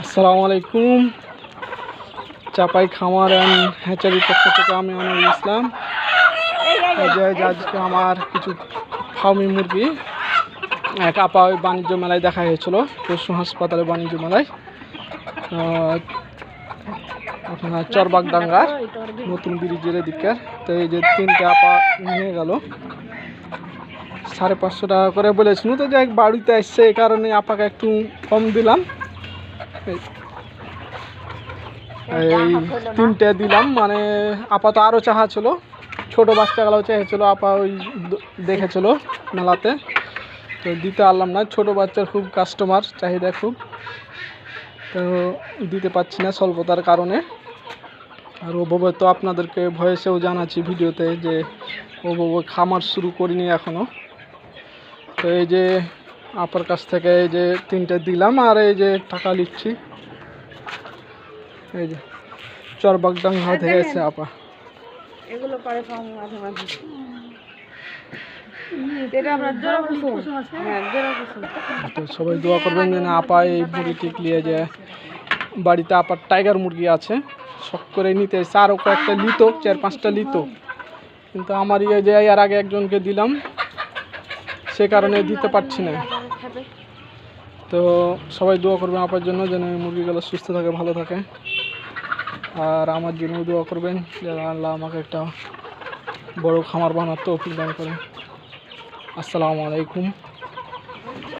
আসসালামু আলাইকুম। চাপাই খামার অ্যান্ড হ্যাচারির পক্ষ থেকে আমি আনোয়ারুল ইসলাম। আজকে আমার কিছু ফার্মি মুরগি এক আপা ওই বাণিজ্য মেলায় দেখা হয়েছিল, পশু হাসপাতালে বাণিজ্য মেলায় আপনার চরবাগডাঙ্গার নতুন ব্রিজের দিকে। তো এই যে 3টে আপা নিয়ে গেল, 550 টাকা করে বলেছিল। তো যাই বাড়িতে আসছে, এই কারণে আপাকে একটু কম দিলাম। এই 3টে দিলাম, মানে আপা তো আরও চাহা ছিল, ছোটো বাচ্চাগুলোও চেয়েছিল। আপা ওই দেখেছিল মেলাতে, তো দিতে পারলাম না। ছোটো বাচ্চার খুব কাস্টমার চাহিদা খুব, তো দিতে পারছি না স্বল্পতার কারণে। আর ওভাবে তো আপনাদেরকে ভয়েসেও জানাচ্ছি ভিডিওতে যে ওভাবে খামার শুরু করিনি এখনও। তো এই যে আপার কাছ থেকে এই যে 3টে দিলাম, আর এই যে টাকা নিচ্ছি। এই যে চরবাগডাঙ্গা থেকে এসে আপা এগুলো পারে তো সবাই দোয়া করবেন যেন আপা এই মুরগিটি নিয়ে যে বাড়িতে আপার টাইগার মুরগি আছে, শখ করে নিতে এসে। আরও কয়েকটা লিত, 4-5টা লিত, কিন্তু আমার যে এর আগে একজনকে দিলাম, সে কারণে দিতে পারছি না। তো সবাই দোয়া করবেন আপার জন্য যেন মুরগিগুলো সুস্থ থাকে, ভালো থাকে। আর আমার জন্য দোয়া করবেন যেন আল্লাহ আমাকে একটা বড় খামার বানাতে তৌফিক দান করে। আসসালামু আলাইকুম।